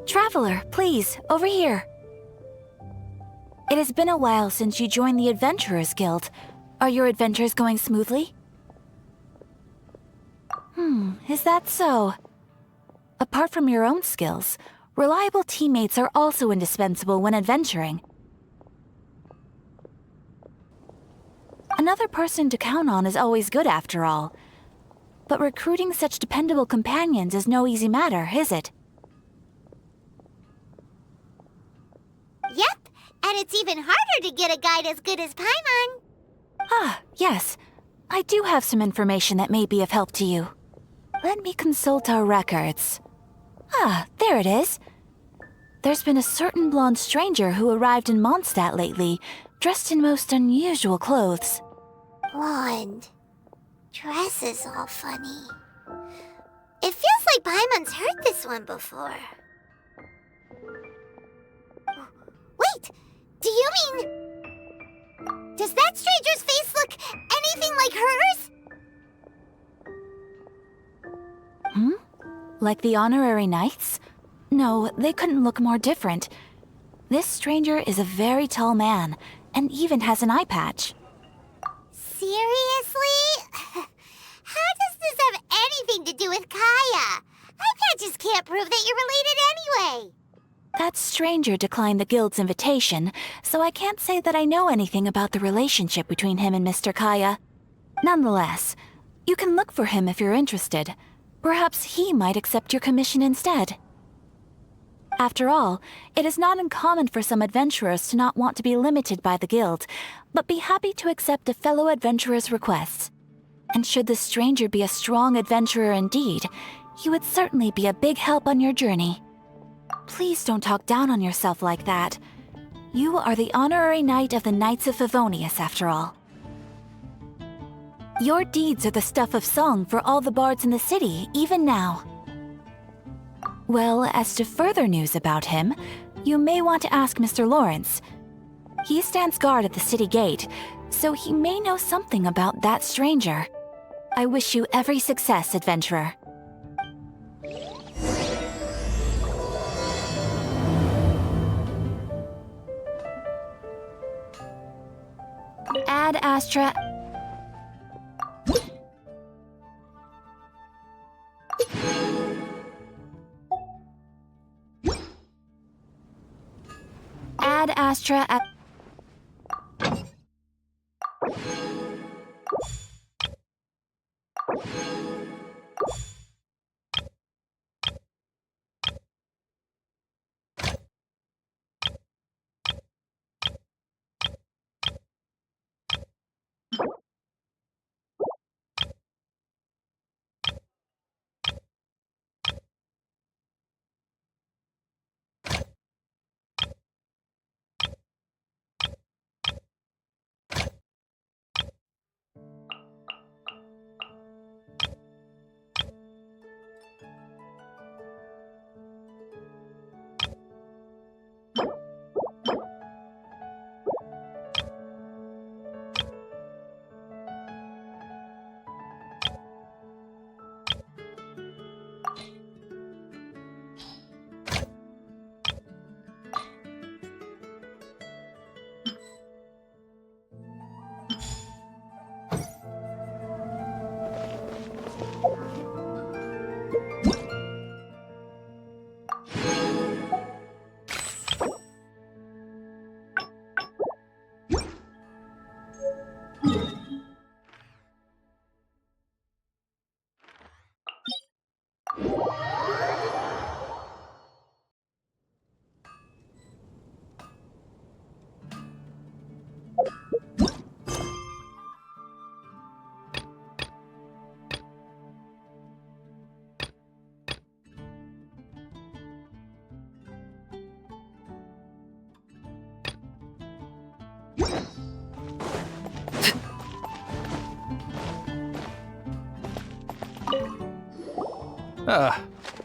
Traveler, please, over here. It has been a while since you joined the Adventurers Guild. Are your adventures going smoothly? Is that so? Apart from your own skills, reliable teammates are also indispensable when adventuring. Another person to count on is always good after all. But recruiting such dependable companions is no easy matter, is it? Yep, and it's even harder to get a guide as good as Paimon. Ah, yes. I do have some information that may be of help to you. Let me consult our records. Ah, there it is. There's been a certain blonde stranger who arrived in Mondstadt lately, dressed in most unusual clothes. Blonde. Dress is all funny. It feels like Paimon's heard this one before. Wait! Do you mean... Does that stranger's face look anything like hers? Like the honorary knights? No, they couldn't look more different. This stranger is a very tall man, and even has an eye patch. Seriously? How does this have anything to do with Kaya? Eye patches can't prove that you're related anyway. That stranger declined the guild's invitation, so I can't say that I know anything about the relationship between him and Mr. Kaya. Nonetheless, you can look for him if you're interested. Perhaps he might accept your commission instead. After all, it is not uncommon for some adventurers to not want to be limited by the guild, but be happy to accept a fellow adventurer's requests. And should the stranger be a strong adventurer indeed, he would certainly be a big help on your journey. Please don't talk down on yourself like that. You are the honorary knight of the Knights of Favonius, after all. Your deeds are the stuff of song for all the bards in the city, even now. Well, as to further news about him, you may want to ask Mr. Lawrence. He stands guard at the city gate, so he may know something about that stranger. I wish you every success, adventurer. Ad Astra... Ad Astra...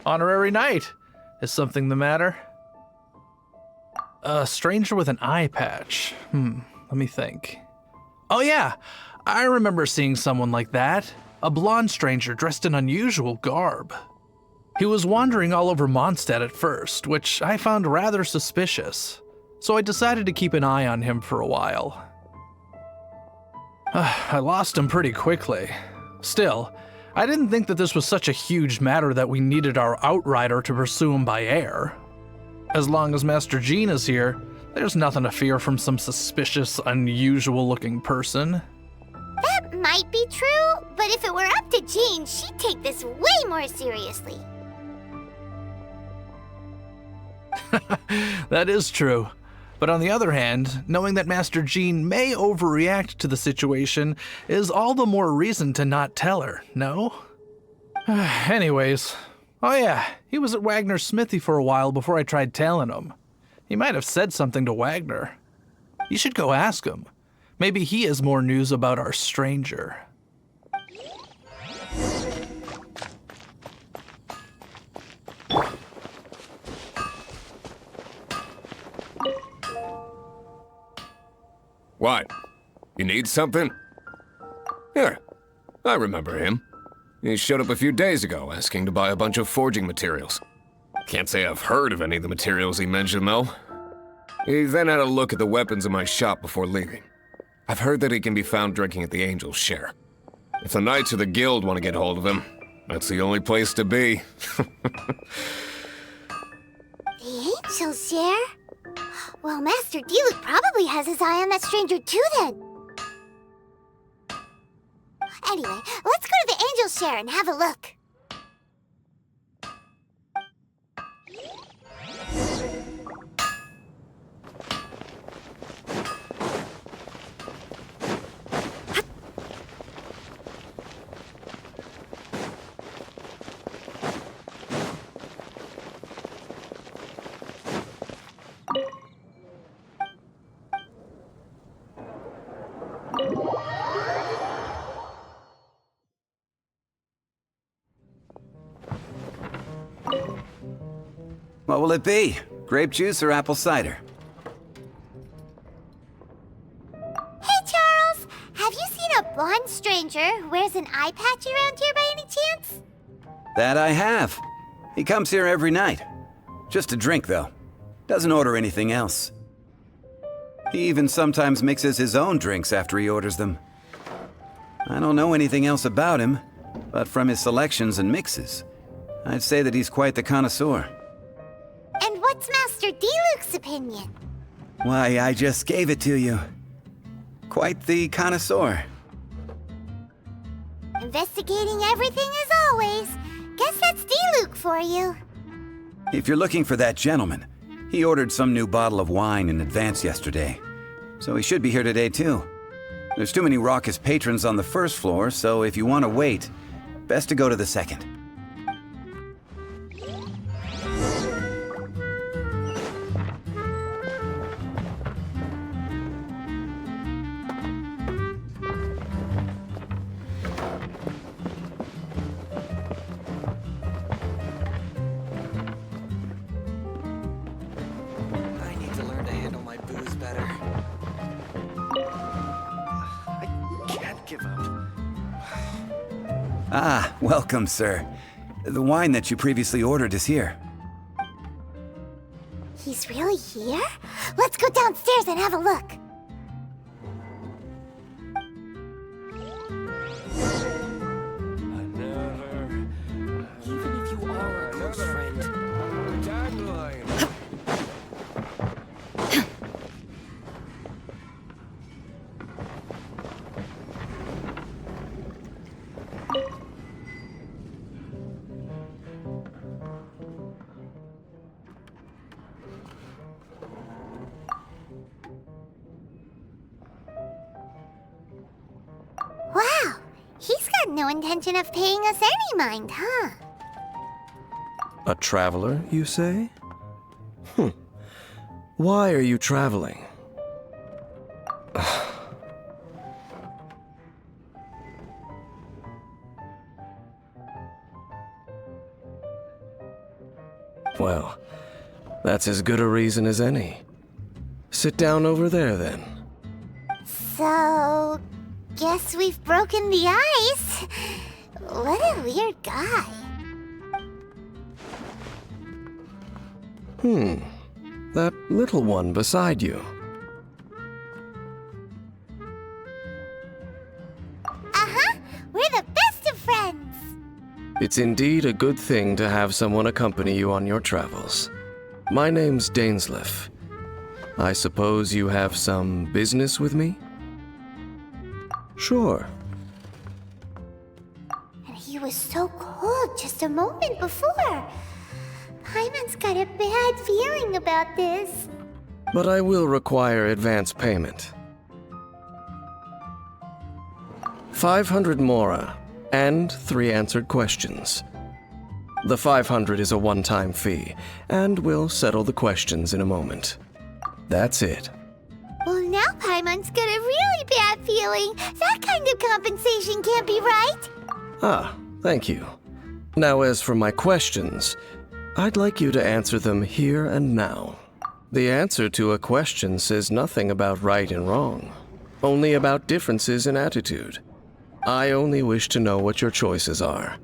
Honorary knight. Is something the matter? A stranger with an eye patch. Let me think. Oh yeah, I remember seeing someone like that. A blonde stranger dressed in unusual garb. He was wandering all over Mondstadt at first, which I found rather suspicious. So I decided to keep an eye on him for a while. I lost him pretty quickly. Still, I didn't think that this was such a huge matter that we needed our outrider to pursue him by air. As long as Master Jean is here, there's nothing to fear from some suspicious, unusual-looking person. That might be true, but if it were up to Jean, she'd take this way more seriously. That is true. But on the other hand, knowing that Master Jean may overreact to the situation is all the more reason to not tell her, no? Anyways, oh yeah, he was at Wagner's smithy for a while before I tried tailing him. He might have said something to Wagner. You should go ask him. Maybe he has more news about our stranger. What? You need something? Here, I remember him. He showed up a few days ago asking to buy a bunch of forging materials. Can't say I've heard of any of the materials he mentioned, though. He then had a look at the weapons in my shop before leaving. I've heard that he can be found drinking at the Angel's Share. If the Knights of the Guild want to get hold of him, that's the only place to be. The Angel's Share? Well, Master Diluc probably has his eye on that stranger too, then. Anyway, let's go to the Angel's Share and have a look. What will it be? Grape juice or apple cider? Hey, Charles! Have you seen a blonde stranger who wears an eye patch around here by any chance? That I have. He comes here every night. Just to drink, though. Doesn't order anything else. He even sometimes mixes his own drinks after he orders them. I don't know anything else about him, but from his selections and mixes, I'd say that he's quite the connoisseur. And what's Master Diluc's opinion? Why, I just gave it to you. Quite the connoisseur. Investigating everything as always. Guess that's Diluc for you. If you're looking for that gentleman, he ordered some new bottle of wine in advance yesterday. So he should be here today too. There's too many raucous patrons on the first floor, so if you want to wait, best to go to the second. I need to learn to handle my booze better. I can't give up. Ah, welcome, sir. The wine that you previously ordered is here. He's really here? Let's go downstairs and have a look. Even if you are a close friend. Wow, he's got no intention of paying us any mind, huh? A traveler, you say? Why are you traveling? Well, that's as good a reason as any. Sit down over there, then. So, guess we've broken the ice. What a weird guy. That little one beside you. Uh-huh, we're the best of friends. It's indeed a good thing to have someone accompany you on your travels. My name's Dainsleif. I suppose you have some business with me? Sure. And he was so cold just a moment before. Paimon's got a bad feeling about this. But I will require advance payment. 500 mora, and 3 answered questions. The 500 is a one-time fee, and we'll settle the questions in a moment. That's it. Well, now Paimon's got a really bad feeling. That kind of compensation can't be right. Ah, thank you. Now as for my questions, I'd like you to answer them here and now. The answer to a question says nothing about right and wrong, only about differences in attitude. I only wish to know what your choices are.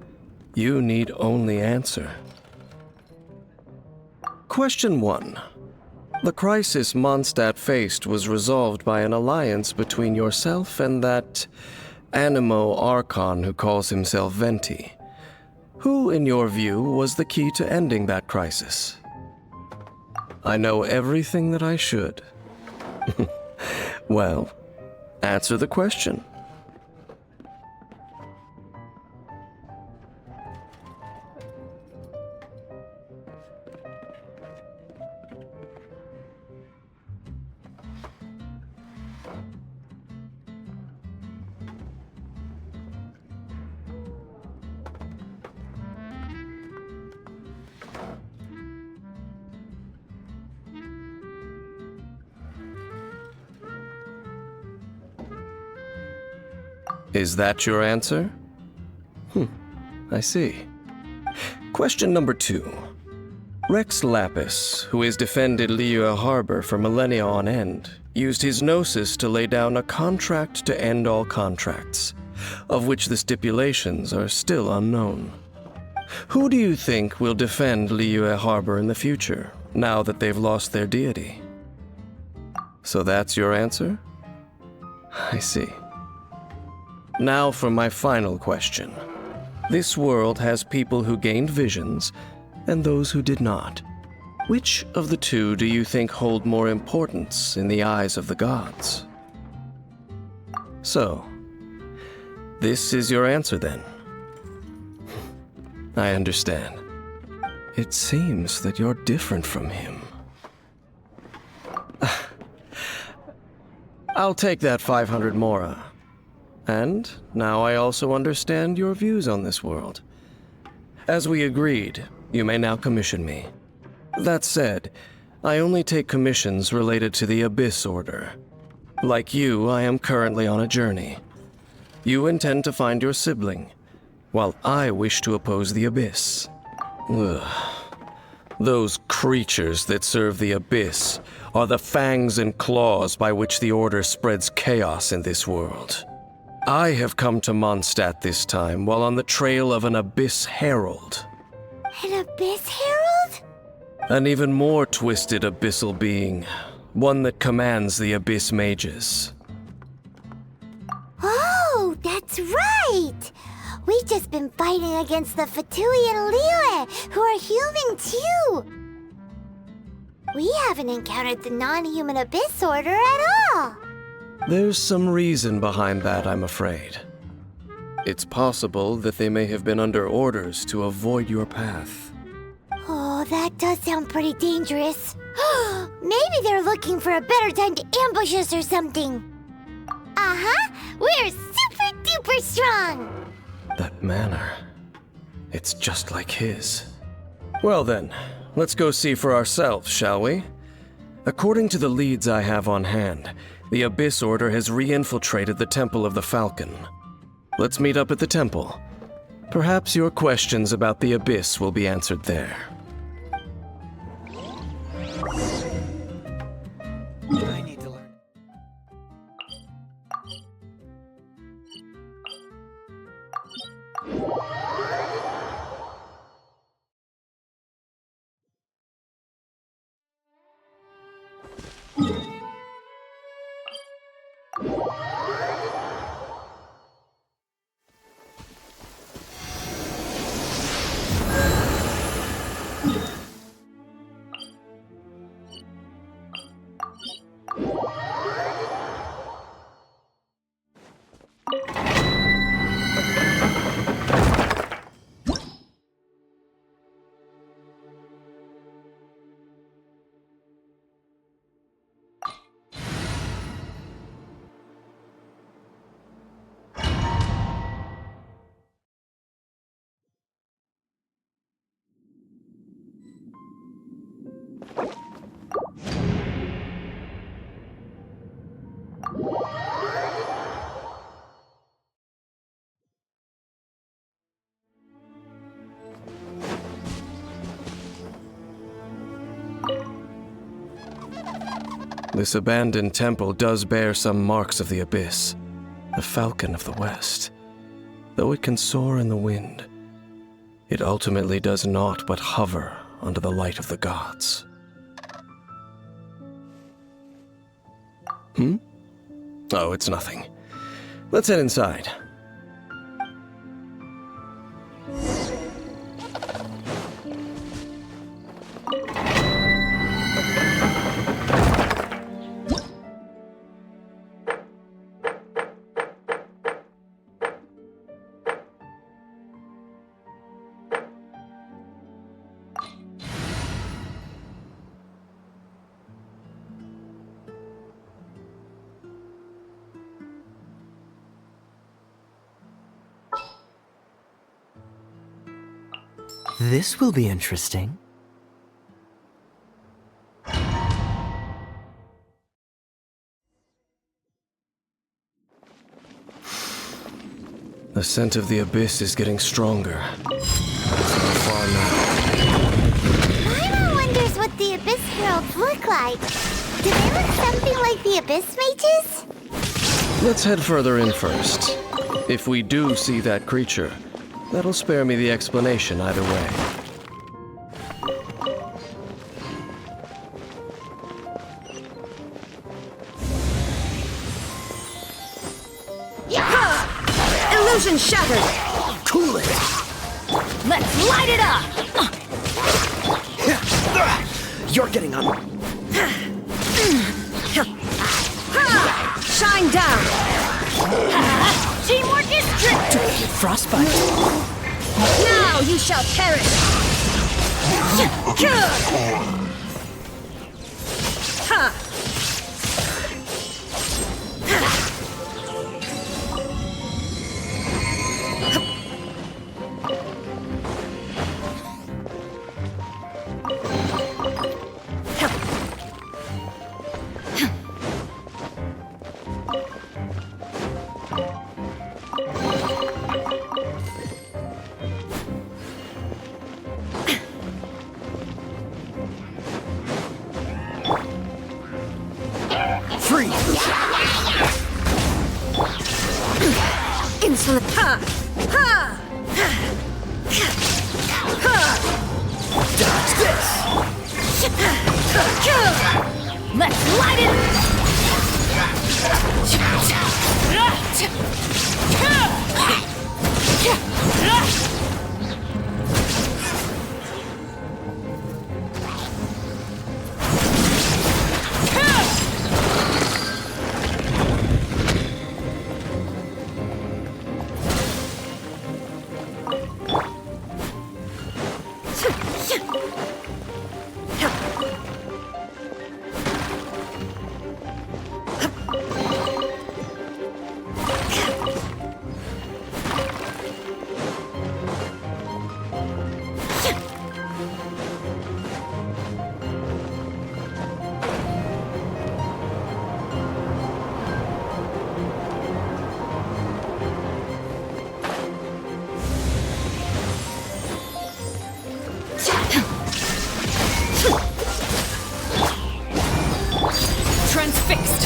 You need only answer. Question 1. The crisis Mondstadt faced was resolved by an alliance between yourself and that Animo Archon who calls himself Venti. Who, in your view, was the key to ending that crisis? I know everything that I should. Well, answer the question. Is that your answer? I see. Question number 2. Rex Lapis, who has defended Liyue Harbor for millennia on end, used his gnosis to lay down a contract to end all contracts, of which the stipulations are still unknown. Who do you think will defend Liyue Harbor in the future, now that they've lost their deity? So that's your answer? I see. Now for my final question. This world has people who gained visions and those who did not. Which of the two do you think hold more importance in the eyes of the gods? So, this is your answer then? I understand. It seems that you're different from him. I'll take that 500 mora. And now I also understand your views on this world. As we agreed, you may now commission me. That said, I only take commissions related to the Abyss Order. Like you, I am currently on a journey. You intend to find your sibling, while I wish to oppose the Abyss. Ugh. Those creatures that serve the Abyss are the fangs and claws by which the Order spreads chaos in this world. I have come to Mondstadt this time while on the trail of an Abyss Herald. An Abyss Herald? An even more twisted abyssal being, one that commands the Abyss Mages. Oh, that's right! We've just been fighting against the Fatui and Liyue, who are human too! We haven't encountered the non-human Abyss Order at all! There's some reason behind that, I'm afraid. It's possible that they may have been under orders to avoid your path. Oh, that does sound pretty dangerous. Maybe they're looking for a better time to ambush us or something. Uh-huh, we're super duper strong! That manner, it's just like his. Well then, let's go see for ourselves, shall we? According to the leads I have on hand, the Abyss Order has re-infiltrated the Temple of the Falcon. Let's meet up at the temple. Perhaps your questions about the Abyss will be answered there. This abandoned temple does bear some marks of the abyss, the falcon of the west. Though it can soar in the wind, it ultimately does naught but hover under the light of the gods. Oh, it's nothing. Let's head inside. This will be interesting. The scent of the abyss is getting stronger. It's not far now. Paimon wonders what the Abyss Heralds look like. Do they look something like the Abyss Mages? Let's head further in first. If we do see that creature, that'll spare me the explanation either way. Illusion shattered! Cool it! Let's light it up! You're getting on. Shine down! Teamwork is tricky! Frostbite. Now you shall perish! Ha! Insolent. Ha! Ha! Dodge this! Let's light it! Transfixed!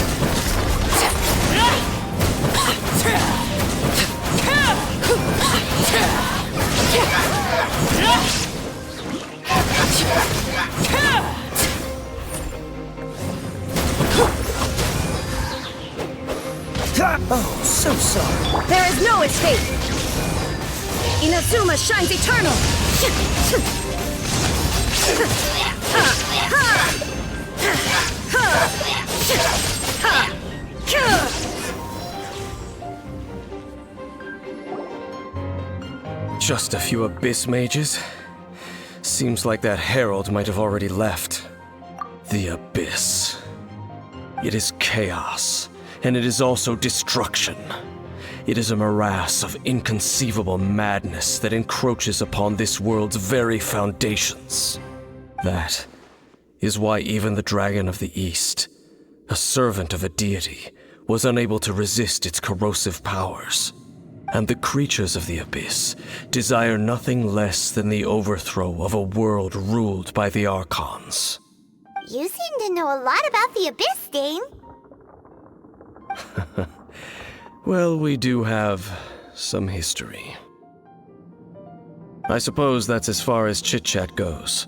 Oh, so sorry. There is no escape! Inazuma shines eternal! Just a few Abyss mages? Seems like that herald might have already left. The Abyss. It is chaos, and it is also destruction. It is a morass of inconceivable madness that encroaches upon this world's very foundations. That is why even the Dragon of the East, a servant of a deity, was unable to resist its corrosive powers. And the creatures of the Abyss desire nothing less than the overthrow of a world ruled by the Archons. You seem to know a lot about the Abyss, Dane. Well, we do have some history. I suppose that's as far as chit-chat goes.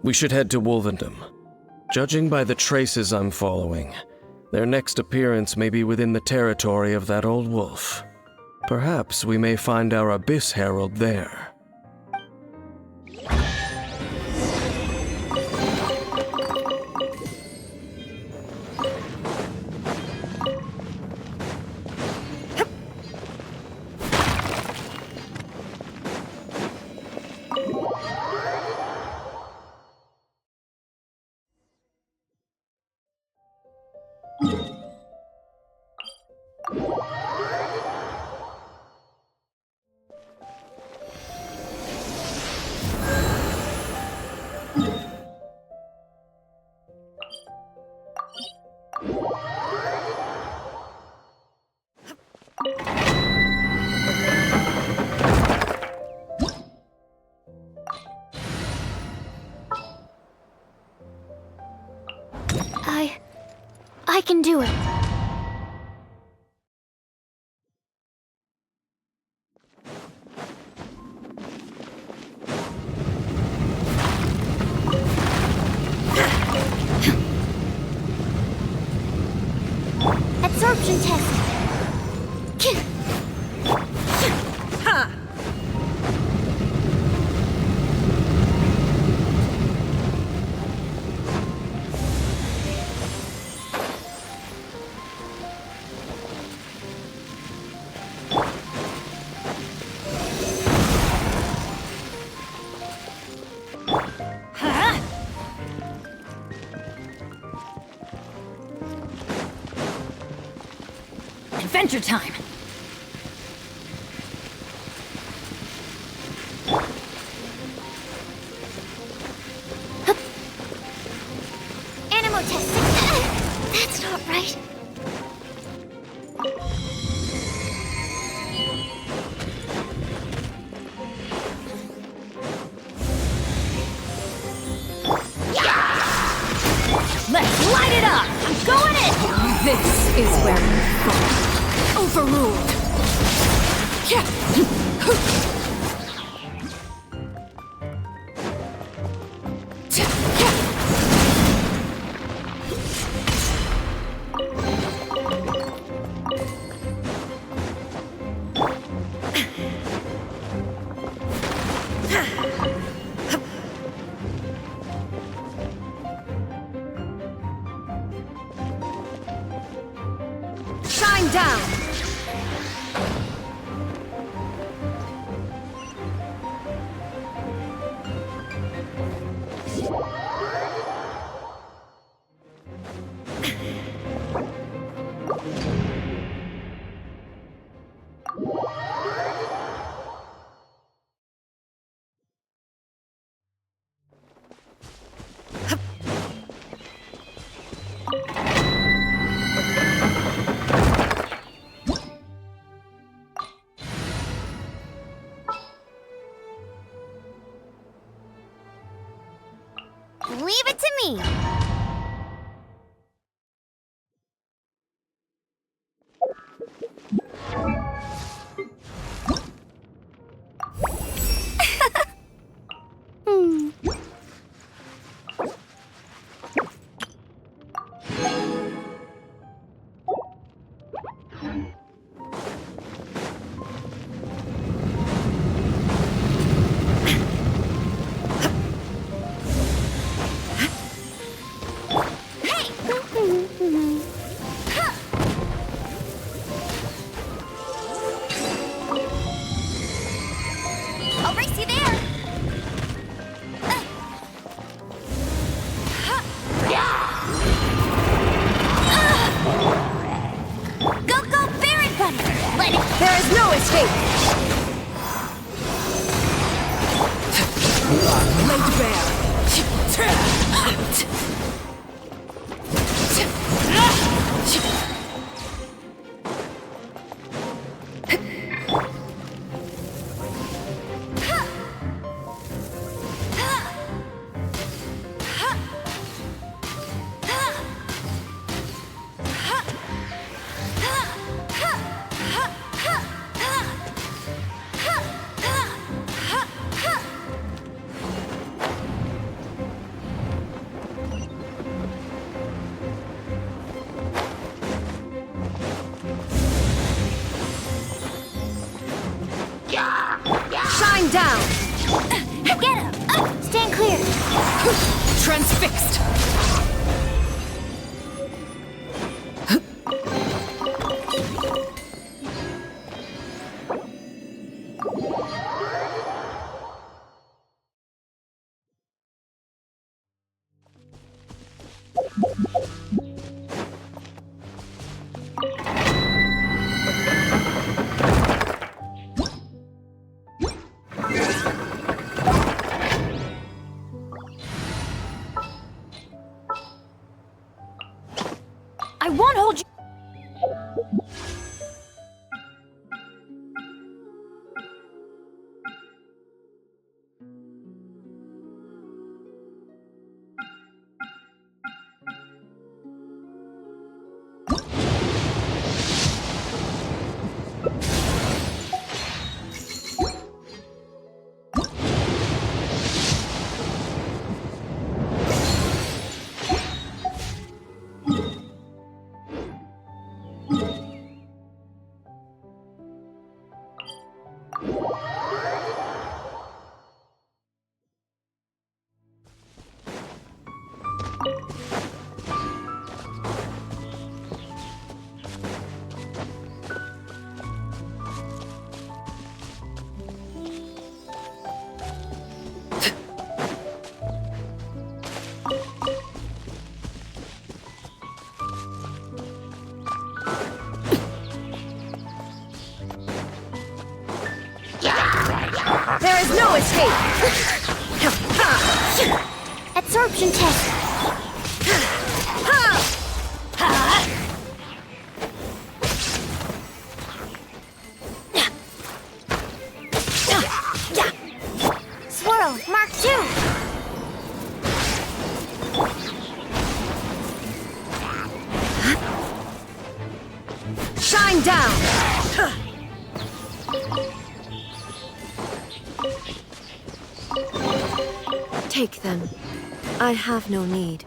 We should head to Wolvendom. Judging by the traces I'm following, their next appearance may be within the territory of that old wolf. Perhaps we may find our Abyss Herald there. I can do it. Absorption test. Ha! Adventure time! Animal test. That's not right. Let's light it up! I'm going in! This is where you fall. Overruled! Shine down! Leave it to me. transfixed! I won't hold you. There is no escape! Absorption test. Swirl, Mark 2. Shine down! Take them. I have no need.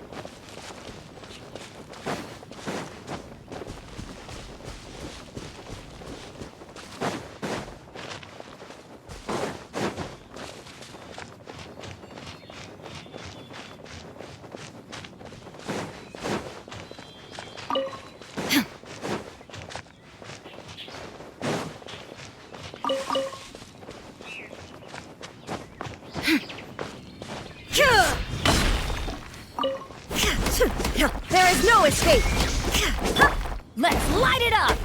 There is no escape! Let's light it up!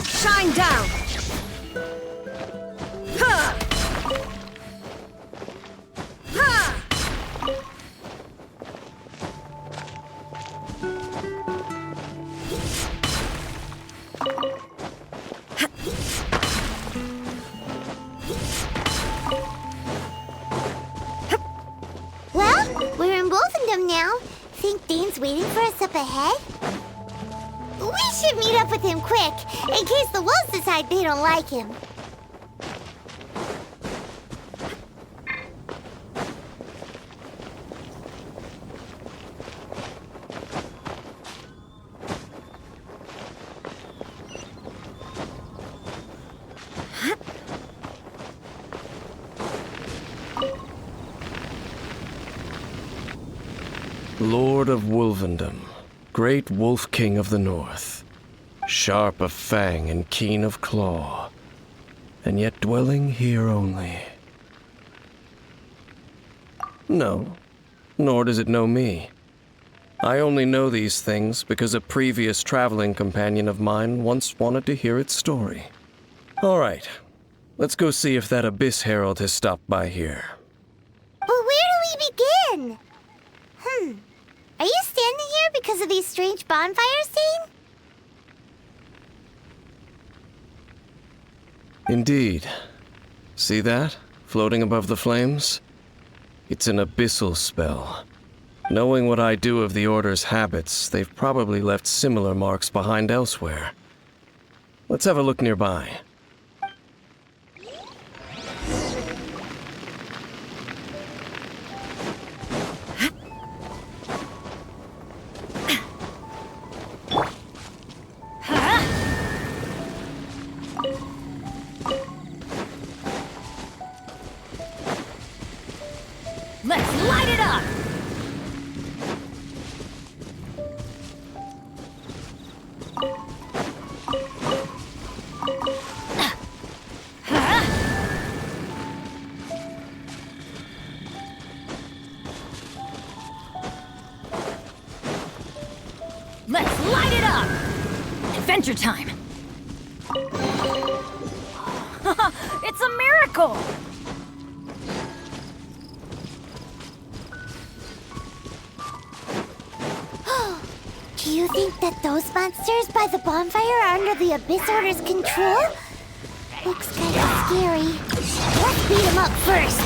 Shine down! Well, we're in Wolfendom now. Think Dane's waiting for us up ahead? We should meet up with him quick, in case the wolves decide they don't like him. Lord of Wolvendom, great Wolf King of the North, sharp of fang and keen of claw, and yet dwelling here only. No, nor does it know me. I only know these things because a previous traveling companion of mine once wanted to hear its story. All right, let's go see if that Abyss Herald has stopped by here. But where do we begin? Are you standing here because of these strange bonfires, Dane? Indeed. See that, floating above the flames? It's an abyssal spell, Knowing what I do of the Order's habits, they've probably left similar marks behind elsewhere. Let's have a look nearby. Let's light it up! Let's light it up! Adventure time! It's a miracle! Do you think that those monsters by the bonfire are under the Abyss Order's control? Looks kinda scary. Let's beat them up first.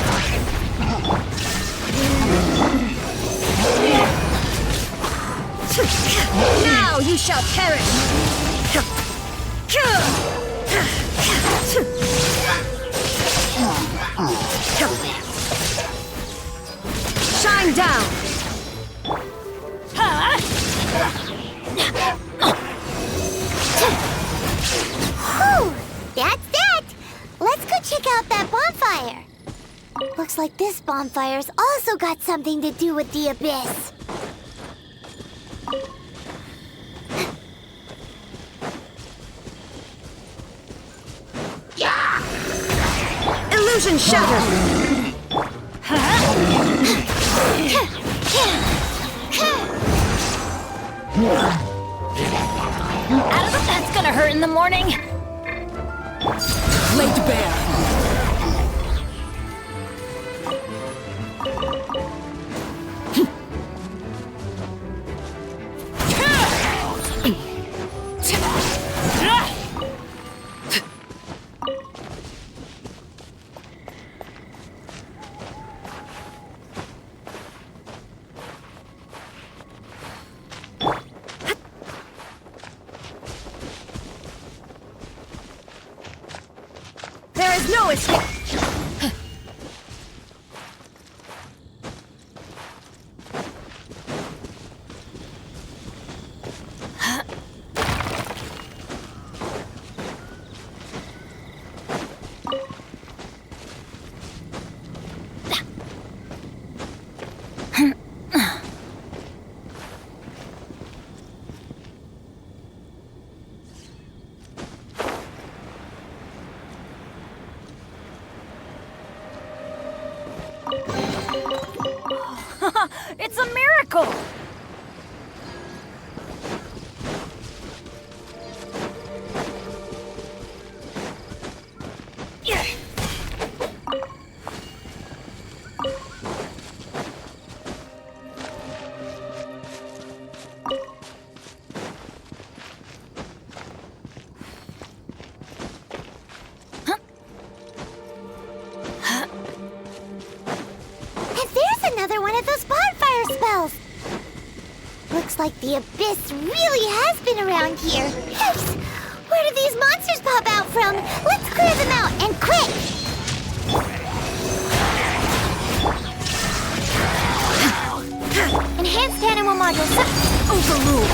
Now you shall perish! Shine down! Whew! That's that! Let's go check out that bonfire. Looks like this bonfire's also got something to do with the Abyss. Illusion shattered! Out of the that's gonna hurt in the morning! Laid bare! There is no escape! It's a miracle! Another one of those bonfire spells! Looks like the Abyss really has been around here. Yikes! Where did these monsters pop out from? Let's clear them out, and quick! Enhanced animal module overruled.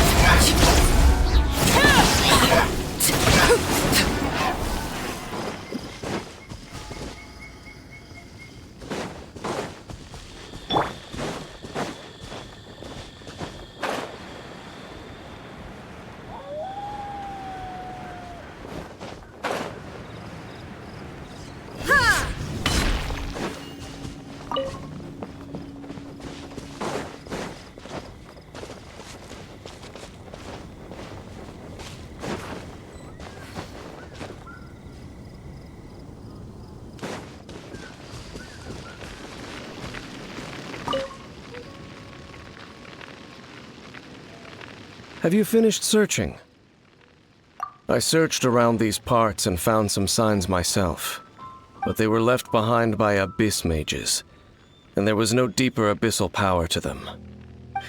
Have you finished searching? I searched around these parts and found some signs myself, but they were left behind by abyss mages, and there was no deeper abyssal power to them.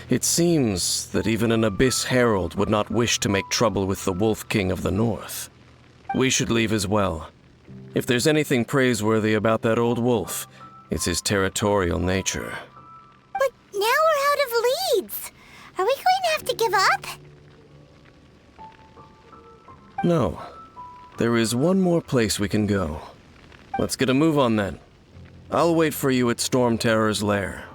It seems that even an Abyss Herald would not wish to make trouble with the Wolf King of the North. We should leave as well. If there's anything praiseworthy about that old wolf, it's his territorial nature. But now we're out of leads. Are we going to have to give up? No. There is one more place we can go. Let's get a move on then. I'll wait for you at Storm Terror's lair.